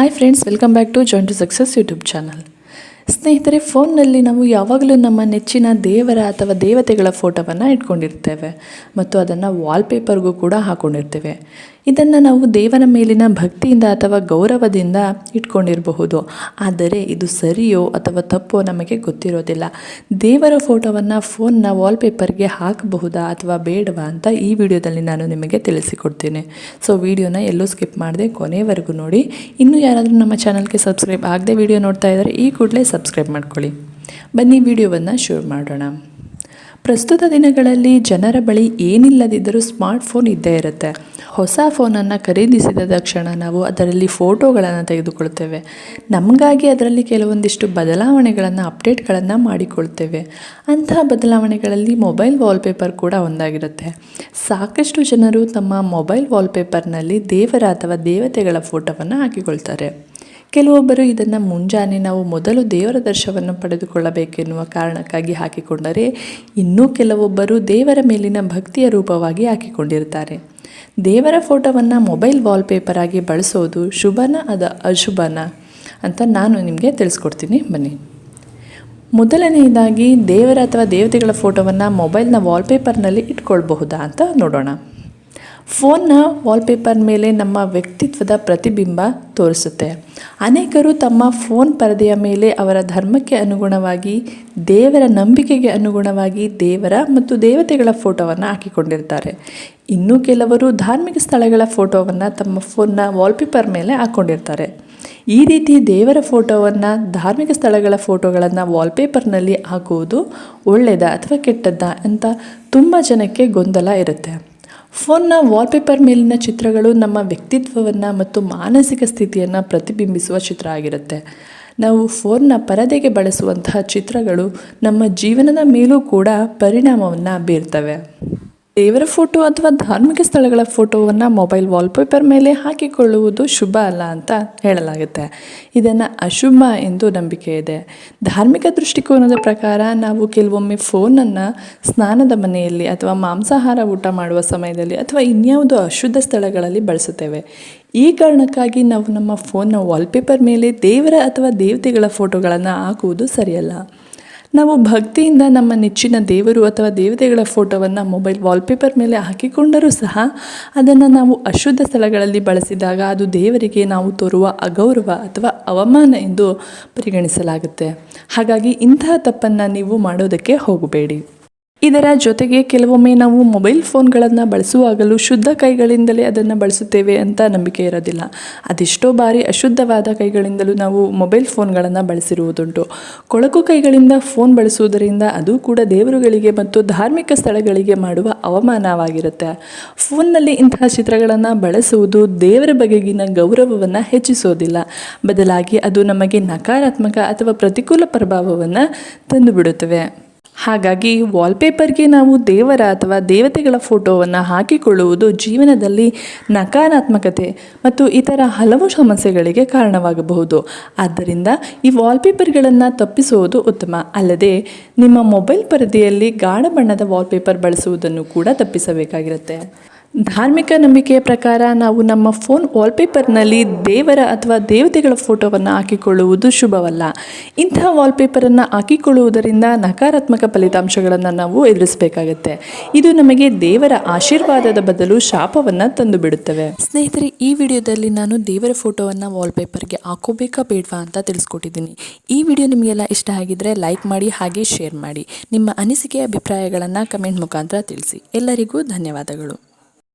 Hi friends, welcome back to joint to success YouTube channel. ಸ್ನೇಹಿತರೆ, ಫೋನ್ನಲ್ಲಿ ನಾವು ಯಾವಾಗಲೂ ನಮ್ಮ ನೆಚ್ಚಿನ ದೇವರ ಅಥವಾ ದೇವತೆಗಳ ಫೋಟೋವನ್ನು ಇಟ್ಕೊಂಡಿರ್ತೇವೆ ಮತ್ತು ಅದನ್ನು ವಾಲ್ಪೇಪರ್ಗೂ ಕೂಡ ಹಾಕ್ಕೊಂಡಿರ್ತೇವೆ. ಇದನ್ನು ನಾವು ದೇವರ ಮೇಲಿನ ಭಕ್ತಿಯಿಂದ ಅಥವಾ ಗೌರವದಿಂದ ಇಟ್ಕೊಂಡಿರಬಹುದು. ಆದರೆ ಇದು ಸರಿಯೋ ಅಥವಾ ತಪ್ಪೋ ನಮಗೆ ಗೊತ್ತಿರೋದಿಲ್ಲ. ದೇವರ ಫೋಟೋವನ್ನು ಫೋನ್ನ ವಾಲ್ಪೇಪರ್ಗೆ ಹಾಕಬಹುದಾ ಅಥವಾ ಬೇಡವಾ ಅಂತ ಈ ವಿಡಿಯೋದಲ್ಲಿ ನಾನು ನಿಮಗೆ ತಿಳಿಸಿಕೊಡ್ತೀನಿ. ಸೊ ವಿಡಿಯೋನ ಎಲ್ಲೂ ಸ್ಕಿಪ್ ಮಾಡದೆ ಕೊನೆವರೆಗೂ ನೋಡಿ. ಇನ್ನೂ ಯಾರಾದರೂ ನಮ್ಮ ಚಾನಲ್ಗೆ ಸಬ್ಸ್ಕ್ರೈಬ್ ಆಗದೆ ವಿಡಿಯೋ ನೋಡ್ತಾ ಇದ್ದಾರೆ, ಈ ಕೂಡಲೇ ಸಬ್ಸ್ಕ್ರೈಬ್ ಮಾಡ್ಕೊಳ್ಳಿ. ಬನ್ನಿ ವಿಡಿಯೋವನ್ನು ಶುರು ಮಾಡೋಣ. ಪ್ರಸ್ತುತ ದಿನಗಳಲ್ಲಿ ಜನರ ಬಳಿ ಏನಿಲ್ಲದಿದ್ದರೂ ಸ್ಮಾರ್ಟ್ಫೋನ್ ಇದ್ದೇ ಇರುತ್ತೆ. ಹೊಸ ಫೋನನ್ನು ಖರೀದಿಸಿದ ತಕ್ಷಣ ನಾವು ಅದರಲ್ಲಿ ಫೋಟೋಗಳನ್ನು ತೆಗೆದುಕೊಳ್ತೇವೆ. ನಮಗಾಗಿ ಅದರಲ್ಲಿ ಕೆಲವೊಂದಿಷ್ಟು ಬದಲಾವಣೆಗಳನ್ನು ಅಪ್ಡೇಟ್ಗಳನ್ನು ಮಾಡಿಕೊಳ್ತೇವೆ. ಅಂತಹ ಬದಲಾವಣೆಗಳಲ್ಲಿ ಮೊಬೈಲ್ ವಾಲ್ಪೇಪರ್ ಕೂಡ ಒಂದಾಗಿರುತ್ತೆ. ಸಾಕಷ್ಟು ಜನರು ತಮ್ಮ ಮೊಬೈಲ್ ವಾಲ್ಪೇಪರ್ನಲ್ಲಿ ದೇವರ ಅಥವಾ ದೇವತೆಗಳ ಫೋಟೋವನ್ನು ಹಾಕಿಕೊಳ್ತಾರೆ. ಕೆಲವೊಬ್ಬರು ಇದನ್ನು ಮುಂಜಾನೆ ನಾವು ಮೊದಲು ದೇವರ ದರ್ಶನವನ್ನು ಪಡೆದುಕೊಳ್ಳಬೇಕೆನ್ನುವ ಕಾರಣಕ್ಕಾಗಿ ಹಾಕಿಕೊಂಡರೆ, ಇನ್ನೂ ಕೆಲವೊಬ್ಬರು ದೇವರ ಮೇಲಿನ ಭಕ್ತಿಯ ರೂಪವಾಗಿ ಹಾಕಿಕೊಂಡಿರ್ತಾರೆ. ದೇವರ ಫೋಟೋವನ್ನು ಮೊಬೈಲ್ ವಾಲ್ಪೇಪರ್ ಆಗಿ ಬಳಸೋದು ಶುಭನ ಅಶುಭನ ಅಂತ ನಾನು ನಿಮಗೆ ತಿಳಿಸ್ಕೊಡ್ತೀನಿ. ಬನ್ನಿ. ಮೊದಲನೆಯದಾಗಿ ದೇವರ ಅಥವಾ ದೇವತೆಗಳ ಫೋಟೋವನ್ನು ಮೊಬೈಲ್ನ ವಾಲ್ಪೇಪರ್ನಲ್ಲಿ ಇಟ್ಕೊಳ್ಬಹುದಾ ಅಂತ ನೋಡೋಣ. ಫೋನ್ನ ವಾಲ್ಪೇಪರ್ ಮೇಲೆ ನಮ್ಮ ವ್ಯಕ್ತಿತ್ವದ ಪ್ರತಿಬಿಂಬ ತೋರಿಸುತ್ತೆ. ಅನೇಕರು ತಮ್ಮ ಫೋನ್ ಪರದೆಯ ಮೇಲೆ ಅವರ ಧರ್ಮಕ್ಕೆ ಅನುಗುಣವಾಗಿ, ದೇವರ ನಂಬಿಕೆಗೆ ಅನುಗುಣವಾಗಿ ದೇವರ ಮತ್ತು ದೇವತೆಗಳ ಫೋಟೋವನ್ನು ಹಾಕಿಕೊಂಡಿರ್ತಾರೆ. ಇನ್ನು ಕೆಲವರು ಧಾರ್ಮಿಕ ಸ್ಥಳಗಳ ಫೋಟೋವನ್ನು ತಮ್ಮ ಫೋನ್ನ ವಾಲ್ಪೇಪರ್ ಮೇಲೆ ಹಾಕ್ಕೊಂಡಿರ್ತಾರೆ. ಈ ರೀತಿ ದೇವರ ಫೋಟೋವನ್ನು, ಧಾರ್ಮಿಕ ಸ್ಥಳಗಳ ಫೋಟೋಗಳನ್ನು ವಾಲ್ಪೇಪರ್ನಲ್ಲಿ ಹಾಕುವುದು ಒಳ್ಳೆಯದಾ ಅಥವಾ ಕೆಟ್ಟದ್ದಾ ಅಂತ ತುಂಬ ಜನಕ್ಕೆ ಗೊಂದಲ ಇರುತ್ತೆ. ಫೋನ್ನ ವಾಲ್ಪೇಪರ್ ಮೇಲಿನ ಚಿತ್ರಗಳು ನಮ್ಮ ವ್ಯಕ್ತಿತ್ವವನ್ನು ಮತ್ತು ಮಾನಸಿಕ ಸ್ಥಿತಿಯನ್ನು ಪ್ರತಿಬಿಂಬಿಸುವ ಚಿತ್ರ ಆಗಿರುತ್ತೆ. ನಾವು ಫೋನ್ನ ಪರದೆಗೆ ಬಳಸುವಂತಹ ಚಿತ್ರಗಳು ನಮ್ಮ ಜೀವನದ ಮೇಲೂ ಕೂಡ ಪರಿಣಾಮವನ್ನು ಬೀರ್ತವೆ. ದೇವರ ಫೋಟೋ ಅಥವಾ ಧಾರ್ಮಿಕ ಸ್ಥಳಗಳ ಫೋಟೋವನ್ನು ಮೊಬೈಲ್ ವಾಲ್ಪೇಪರ್ ಮೇಲೆ ಹಾಕಿಕೊಳ್ಳುವುದು ಶುಭ ಅಲ್ಲ ಅಂತ ಹೇಳಲಾಗುತ್ತೆ. ಇದನ್ನು ಅಶುಭ ಎಂದು ನಂಬಿಕೆ ಇದೆ. ಧಾರ್ಮಿಕ ದೃಷ್ಟಿಕೋನದ ಪ್ರಕಾರ ನಾವು ಕೆಲವೊಮ್ಮೆ ಫೋನನ್ನು ಸ್ನಾನದ ಮನೆಯಲ್ಲಿ ಅಥವಾ ಮಾಂಸಾಹಾರ ಊಟ ಮಾಡುವ ಸಮಯದಲ್ಲಿ ಅಥವಾ ಇನ್ಯಾವುದೋ ಅಶುದ್ಧ ಸ್ಥಳಗಳಲ್ಲಿ ಬಳಸುತ್ತೇವೆ. ಈ ಕಾರಣಕ್ಕಾಗಿ ನಾವು ನಮ್ಮ ಫೋನ್ನ ವಾಲ್ಪೇಪರ್ ಮೇಲೆ ದೇವರ ಅಥವಾ ದೇವತೆಗಳ ಫೋಟೋಗಳನ್ನು ಹಾಕುವುದು ಸರಿಯಲ್ಲ. ನಾವು ಭಕ್ತಿಯಿಂದ ನಮ್ಮ ನೆಚ್ಚಿನ ದೇವರು ಅಥವಾ ದೇವತೆಗಳ ಫೋಟೋವನ್ನು ಮೊಬೈಲ್ ವಾಲ್ಪೇಪರ್ ಮೇಲೆ ಹಾಕಿಕೊಂಡರೂ ಸಹ ಅದನ್ನು ನಾವು ಅಶುದ್ಧ ಸ್ಥಳಗಳಲ್ಲಿ ಬಳಸಿದಾಗ ಅದು ದೇವರಿಗೆ ನಾವು ತೋರುವ ಅಗೌರವ ಅಥವಾ ಅವಮಾನ ಎಂದು ಪರಿಗಣಿಸಲಾಗುತ್ತೆ. ಹಾಗಾಗಿ ಇಂತಹ ತಪ್ಪನ್ನು ನೀವು ಮಾಡೋದಕ್ಕೆ ಹೋಗಬೇಡಿ. ಇದರ ಜೊತೆಗೆ ಕೆಲವೊಮ್ಮೆ ನಾವು ಮೊಬೈಲ್ ಫೋನ್ಗಳನ್ನು ಬಳಸುವಾಗಲೂ ಶುದ್ಧ ಕೈಗಳಿಂದಲೇ ಅದನ್ನು ಬಳಸುತ್ತೇವೆ ಅಂತ ನಂಬಿಕೆ ಇರೋದಿಲ್ಲ. ಅದೆಷ್ಟೋ ಬಾರಿ ಅಶುದ್ಧವಾದ ಕೈಗಳಿಂದಲೂ ನಾವು ಮೊಬೈಲ್ ಫೋನ್ಗಳನ್ನು ಬಳಸಿರುವುದುಂಟು. ಕೊಳಕು ಕೈಗಳಿಂದ ಫೋನ್ ಬಳಸುವುದರಿಂದ ಅದು ಕೂಡ ದೇವರುಗಳಿಗೆ ಮತ್ತು ಧಾರ್ಮಿಕ ಸ್ಥಳಗಳಿಗೆ ಮಾಡುವ ಅವಮಾನವಾಗಿರುತ್ತೆ. ಫೋನ್ನಲ್ಲಿ ಇಂತಹ ಚಿತ್ರಗಳನ್ನು ಬಳಸುವುದು ದೇವರ ಬಗೆಗಿನ ಗೌರವವನ್ನು ಹೆಚ್ಚಿಸೋದಿಲ್ಲ. ಬದಲಾಗಿ ಅದು ನಮಗೆ ನಕಾರಾತ್ಮಕ ಅಥವಾ ಪ್ರತಿಕೂಲ ಪ್ರಭಾವವನ್ನು ತಂದುಬಿಡುತ್ತವೆ. ಹಾಗಾಗಿ ವಾಲ್ಪೇಪರ್ಗೆ ನಾವು ದೇವರ ಅಥವಾ ದೇವತೆಗಳ ಫೋಟೋವನ್ನು ಹಾಕಿಕೊಳ್ಳುವುದು ಜೀವನದಲ್ಲಿ ನಕಾರಾತ್ಮಕತೆ ಮತ್ತು ಇತರ ಹಲವು ಸಮಸ್ಯೆಗಳಿಗೆ ಕಾರಣವಾಗಬಹುದು. ಆದ್ದರಿಂದ ಈ ವಾಲ್ಪೇಪರ್ಗಳನ್ನು ತಪ್ಪಿಸುವುದು ಉತ್ತಮ. ಅಲ್ಲದೆ ನಿಮ್ಮ ಮೊಬೈಲ್ ಪರದೆಯಲ್ಲಿ ಗಾಢ ಬಣ್ಣದ ವಾಲ್ಪೇಪರ್ ಬಳಸುವುದನ್ನು ಕೂಡ ತಪ್ಪಿಸಬೇಕಾಗಿರುತ್ತೆ. ಧಾರ್ಮಿಕ ನಂಬಿಕೆಯ ಪ್ರಕಾರ ನಾವು ನಮ್ಮ ಫೋನ್ ವಾಲ್ಪೇಪರ್ನಲ್ಲಿ ದೇವರ ಅಥವಾ ದೇವತೆಗಳ ಫೋಟೋವನ್ನು ಹಾಕಿಕೊಳ್ಳುವುದು ಶುಭವಲ್ಲ. ಇಂತಹ ವಾಲ್ಪೇಪರನ್ನು ಹಾಕಿಕೊಳ್ಳುವುದರಿಂದ ನಕಾರಾತ್ಮಕ ಫಲಿತಾಂಶಗಳನ್ನು ನಾವು ಎದುರಿಸಬೇಕಾಗತ್ತೆ. ಇದು ನಮಗೆ ದೇವರ ಆಶೀರ್ವಾದದ ಬದಲು ಶಾಪವನ್ನು ತಂದು ಬಿಡುತ್ತವೆ. ಸ್ನೇಹಿತರೆ, ಈ ವಿಡಿಯೋದಲ್ಲಿ ನಾನು ದೇವರ ಫೋಟೋವನ್ನು ವಾಲ್ಪೇಪರ್ಗೆ ಹಾಕೋಬೇಕಾ ಬೇಡವಾ ಅಂತ ತಿಳಿಸ್ಕೊಟ್ಟಿದ್ದೀನಿ. ಈ ವಿಡಿಯೋ ನಿಮಗೆಲ್ಲ ಇಷ್ಟ ಆಗಿದ್ದರೆ ಲೈಕ್ ಮಾಡಿ, ಹಾಗೆ ಶೇರ್ ಮಾಡಿ. ನಿಮ್ಮ ಅನಿಸಿಕೆ ಅಭಿಪ್ರಾಯಗಳನ್ನು ಕಮೆಂಟ್ ಮುಖಾಂತರ ತಿಳಿಸಿ. ಎಲ್ಲರಿಗೂ ಧನ್ಯವಾದಗಳು.